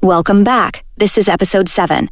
Welcome back. This is episode 7.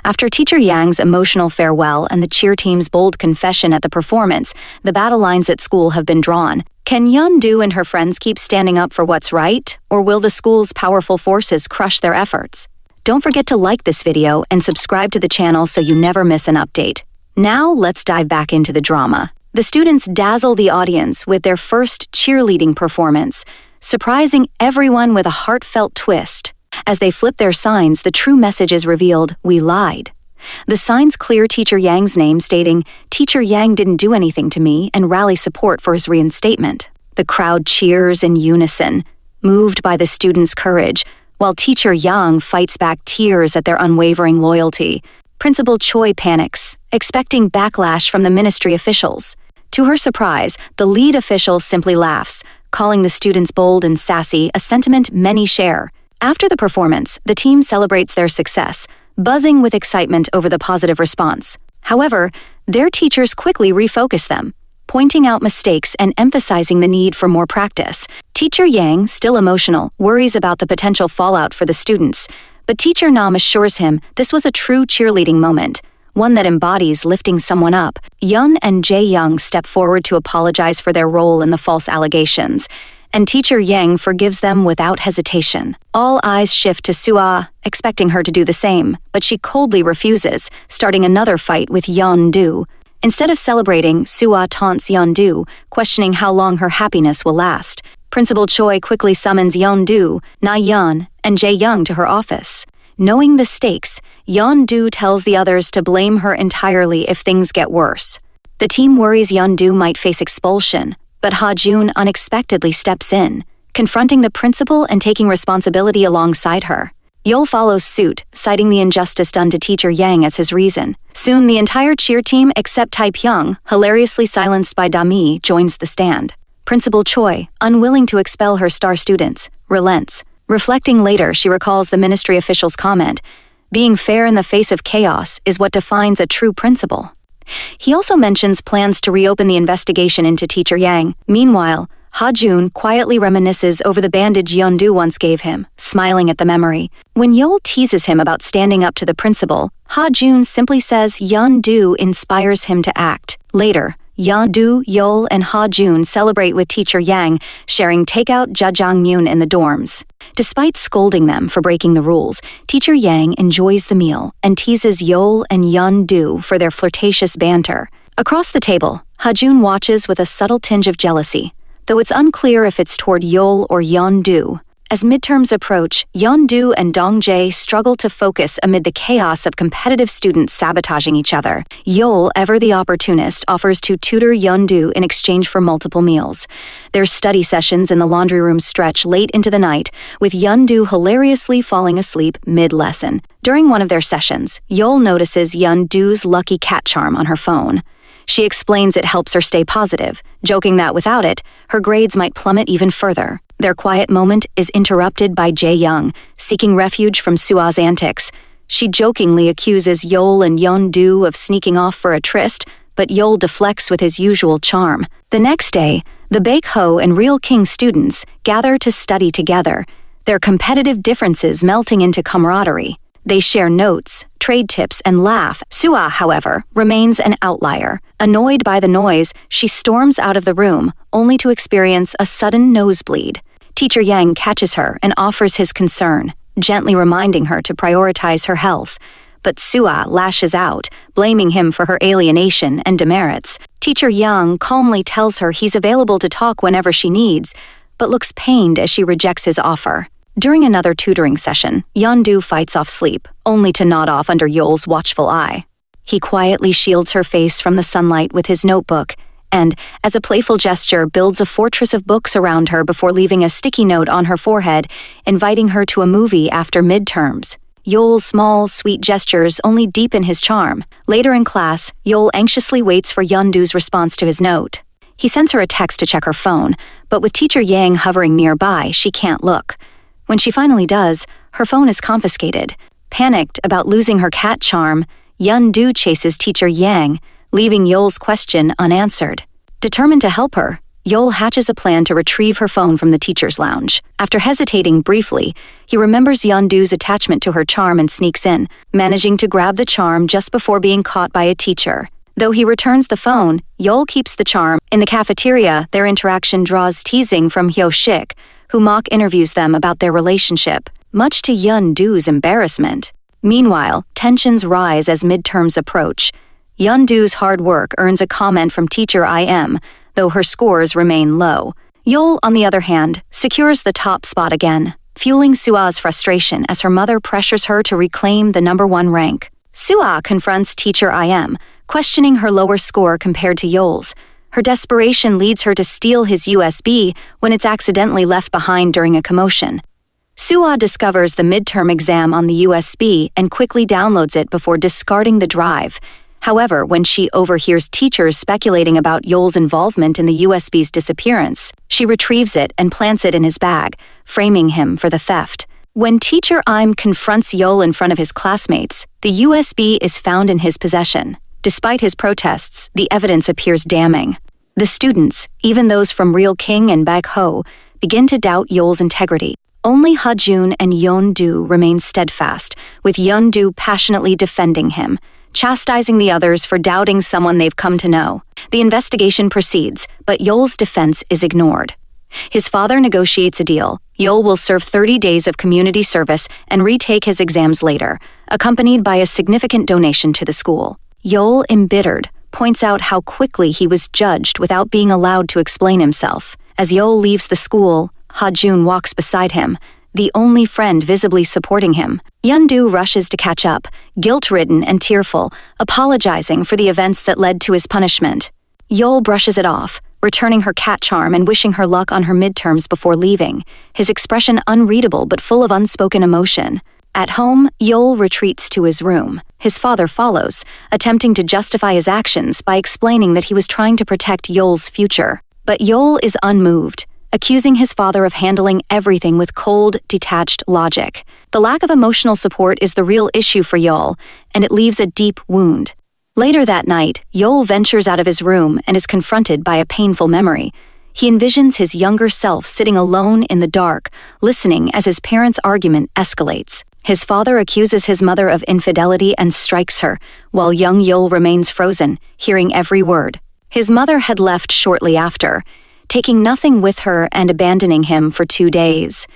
After Teacher Yang's emotional farewell and the cheer team's bold confession at the performance, the battle lines at school have been drawn. Can Yeon-do and her friends keep standing up for what's right, or will the school's powerful forces crush their efforts? Don't forget to like this video and subscribe to the channel so you never miss an update. Now let's dive back into the drama. The students dazzle the audience with their first cheerleading performance, surprising everyone with a heartfelt twist. As they flip their signs, the true message is revealed: we lied. The signs clear Teacher Yang's name, stating, "Teacher Yang didn't do anything to me," and rally support for his reinstatement. The crowd cheers in unison, moved by the students' courage, while Teacher Yang fights back tears at their unwavering loyalty. Principal Choi panics, expecting backlash from the ministry officials. To her surprise, the lead official simply laughs, calling the students bold and sassy, a sentiment many share. After the performance, the team celebrates their success, buzzing with excitement over the positive response. However, their teachers quickly refocus them, pointing out mistakes and emphasizing the need for more practice. Teacher Yang, still emotional, worries about the potential fallout for the students, but Teacher Nam assures him this was a true cheerleading moment, one that embodies lifting someone up. Yeon and Jae-young step forward to apologize for their role in the false allegations, and Teacher Yang forgives them without hesitation. All eyes shift to Sua, expecting her to do the same, but she coldly refuses, starting another fight with Yeon-do. Instead of celebrating, Sua taunts Yeon-do, questioning how long her happiness will last. Principal Choi quickly summons Yeon-do, Na-yeon, and Jae-young to her office. Knowing the stakes, Yeon-do tells the others to blame her entirely if things get worse. The team worries Yeon-do might face expulsion, but Ha-jun unexpectedly steps in, confronting the principal and taking responsibility alongside her. Yeol follows suit, citing the injustice done to Teacher Yang as his reason. Soon, the entire cheer team except Tae-pyung, hilariously silenced by Da-mi, joins the stand. Principal Choi, unwilling to expel her star students, relents. Reflecting later, she recalls the ministry official's comment, "Being fair in the face of chaos is what defines a true principal." He also mentions plans to reopen the investigation into Teacher Yang. Meanwhile, Ha-jun quietly reminisces over the bandage Yeon-do once gave him, smiling at the memory. When Yeol teases him about standing up to the principal, Ha-jun simply says Yeon-do inspires him to act. Later, Yeon-do, Yeol, and Ha-jun celebrate with Teacher Yang, sharing takeout jjajangmyeon in the dorms. Despite scolding them for breaking the rules, Teacher Yang enjoys the meal and teases Yeol and Yeon-do for their flirtatious banter. Across the table, Ha-jun watches with a subtle tinge of jealousy, though it's unclear if it's toward Yeol or Yeon-do. As midterms approach, Yeon-do and Dong-jae struggle to focus amid the chaos of competitive students sabotaging each other. Yeol, ever the opportunist, offers to tutor Yeon-do in exchange for multiple meals. Their study sessions in the laundry room stretch late into the night, with Yeon-do hilariously falling asleep mid-lesson. During one of their sessions, Yeol notices Yeon-do's lucky cat charm on her phone. She explains it helps her stay positive, joking that without it, her grades might plummet even further. Their quiet moment is interrupted by Jae-young, seeking refuge from Sua's antics. She jokingly accuses Yeol and Yeon-do of sneaking off for a tryst, but Yeol deflects with his usual charm. The next day, the Baek-ho and Real King students gather to study together, their competitive differences melting into camaraderie. They share notes, trade tips, and laugh. Sua, however, remains an outlier. Annoyed by the noise, she storms out of the room, only to experience a sudden nosebleed. Teacher Yang catches her and offers his concern, gently reminding her to prioritize her health. But Sua lashes out, blaming him for her alienation and demerits. Teacher Yang calmly tells her he's available to talk whenever she needs, but looks pained as she rejects his offer. During another tutoring session, Yeon-do fights off sleep, only to nod off under Yeol's watchful eye. He quietly shields her face from the sunlight with his notebook, and, as a playful gesture, builds a fortress of books around her before leaving a sticky note on her forehead, inviting her to a movie after midterms. Yeol's small, sweet gestures only deepen his charm. Later in class, Yeol anxiously waits for Yeon-do's response to his note. He sends her a text to check her phone, but with Teacher Yang hovering nearby, she can't look. When she finally does, her phone is confiscated. Panicked about losing her cat charm, Yeon-do chases Teacher Yang, leaving Yeol's question unanswered. Determined to help her, Yeol hatches a plan to retrieve her phone from the teacher's lounge. After hesitating briefly, he remembers Yeon-doo's attachment to her charm and sneaks in, managing to grab the charm just before being caught by a teacher. Though he returns the phone, Yeol keeps the charm. In the cafeteria, their interaction draws teasing from Hyo-shik, who mock interviews them about their relationship, much to Yeon-doo's embarrassment. Meanwhile, tensions rise as midterms approach. Yeon-doo's hard work earns a comment from teacher IM, though her scores remain low. Yeol, on the other hand, secures the top spot again, fueling Sua's frustration as her mother pressures her to reclaim the #1 rank. Sua confronts teacher IM, questioning her lower score compared to Yeol's. Her desperation leads her to steal his USB when it's accidentally left behind during a commotion. Sua discovers the midterm exam on the USB and quickly downloads it before discarding the drive. However, when she overhears teachers speculating about Yeol's involvement in the USB's disappearance, she retrieves it and plants it in his bag, framing him for the theft. When teacher Im confronts Yeol in front of his classmates, the USB is found in his possession. Despite his protests, the evidence appears damning. The students, even those from Real King and Bag-ho, begin to doubt Yeol's integrity. Only Ha-jun and Yeon-doo remain steadfast, with Yeon-doo passionately defending him, chastising the others for doubting someone they've come to know. The investigation proceeds, but Yeol's defense is ignored. His father negotiates a deal. Yeol will serve 30 days of community service and retake his exams later, accompanied by a significant donation to the school. Yeol, embittered, points out how quickly he was judged without being allowed to explain himself. As Yeol leaves the school, Ha-jun walks beside him, the only friend visibly supporting him. Yeon-doo rushes to catch up, guilt-ridden and tearful, apologizing for the events that led to his punishment. Yeol brushes it off, returning her cat charm and wishing her luck on her midterms before leaving, his expression unreadable but full of unspoken emotion. At home, Yeol retreats to his room. His father follows, attempting to justify his actions by explaining that he was trying to protect Yeol's future. But Yeol is unmoved, accusing his father of handling everything with cold, detached logic. The lack of emotional support is the real issue for Yeol, and it leaves a deep wound. Later that night, Yeol ventures out of his room and is confronted by a painful memory. He envisions his younger self sitting alone in the dark, listening as his parents' argument escalates. His father accuses his mother of infidelity and strikes her, while young Yeol remains frozen, hearing every word. His mother had left shortly after, taking nothing with her and abandoning him for 2 days.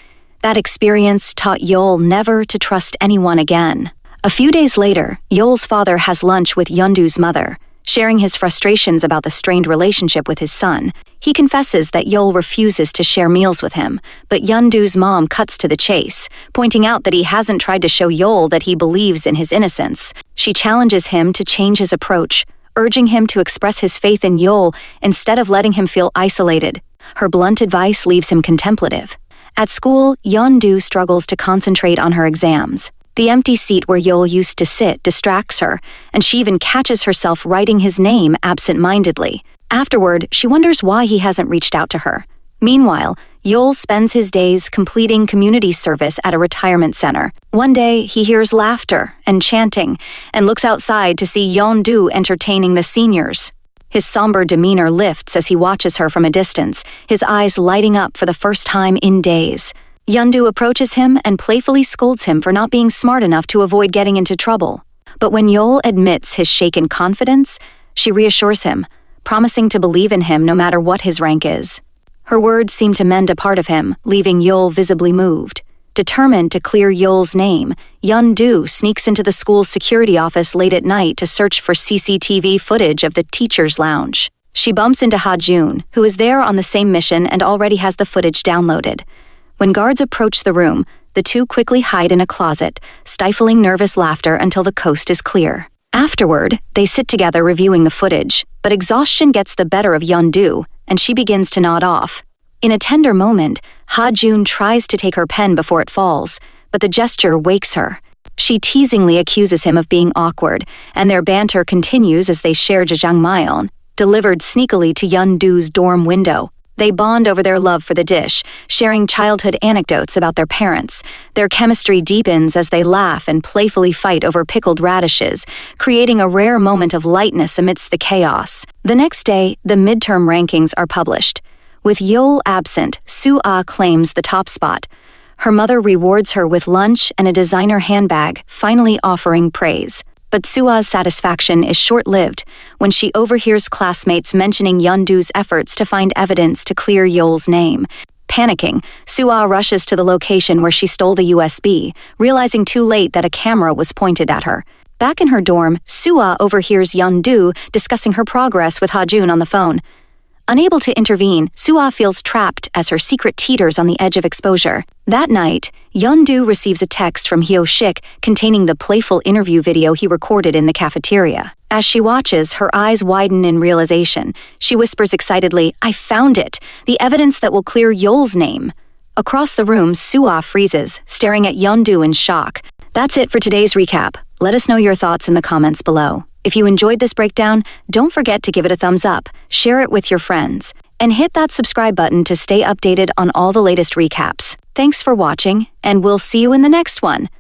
That experience taught Yeol never to trust anyone again. A few days later, Yeol's father has lunch with Yeon-doo's mother, sharing his frustrations about the strained relationship with his son. He confesses that Yeol refuses to share meals with him, but Yeon-doo's mom cuts to the chase, pointing out that he hasn't tried to show Yeol that he believes in his innocence. She challenges him to change his approach, urging him to express his faith in Yeol instead of letting him feel isolated. Her blunt advice leaves him contemplative. At school, Yeon-doo struggles to concentrate on her exams. The empty seat where Yeol used to sit distracts her, and she even catches herself writing his name absent-mindedly. Afterward, she wonders why he hasn't reached out to her. Meanwhile, Yeol spends his days completing community service at a retirement center. One day, he hears laughter and chanting, and looks outside to see Yeon-doo entertaining the seniors. His somber demeanor lifts as he watches her from a distance, his eyes lighting up for the first time in days. Yeon-doo approaches him and playfully scolds him for not being smart enough to avoid getting into trouble. But when Yeol admits his shaken confidence, she reassures him, promising to believe in him no matter what his rank is. Her words seem to mend a part of him, leaving Yeol visibly moved. Determined to clear Yeol's name, Yeon-doo sneaks into the school's security office late at night to search for CCTV footage of the teacher's lounge. She bumps into Ha-jun, who is there on the same mission and already has the footage downloaded. When guards approach the room, the two quickly hide in a closet, stifling nervous laughter until the coast is clear. Afterward, they sit together reviewing the footage, but exhaustion gets the better of Yeon-doo, and she begins to nod off. In a tender moment, Ha-jun tries to take her pen before it falls, but the gesture wakes her. She teasingly accuses him of being awkward, and their banter continues as they share jjajangmyeon, delivered sneakily to Yeon-doo's dorm window. They bond over their love for the dish, sharing childhood anecdotes about their parents. Their chemistry deepens as they laugh and playfully fight over pickled radishes, creating a rare moment of lightness amidst the chaos. The next day, the midterm rankings are published. With Yeol absent, Soo-ah claims the top spot. Her mother rewards her with lunch and a designer handbag, finally offering praise. But Soo-ah's satisfaction is short-lived when she overhears classmates mentioning Yeon-doo's efforts to find evidence to clear Yeol's name. Panicking, Soo-ah rushes to the location where she stole the USB, realizing too late that a camera was pointed at her. Back in her dorm, Soo-ah overhears Yeon-doo discussing her progress with Ha-jun on the phone. Unable to intervene, Soo-ah feels trapped as her secret teeters on the edge of exposure. That night, Yeon-doo receives a text from Hyo-shik containing the playful interview video he recorded in the cafeteria. As she watches, her eyes widen in realization. She whispers excitedly, "I found it! The evidence that will clear Yeol's name!" Across the room, Soo-ah freezes, staring at Yeon-doo in shock. That's it for today's recap. Let us know your thoughts in the comments below. If you enjoyed this breakdown, don't forget to give it a thumbs up, share it with your friends, and hit that subscribe button to stay updated on all the latest recaps. Thanks for watching, and we'll see you in the next one.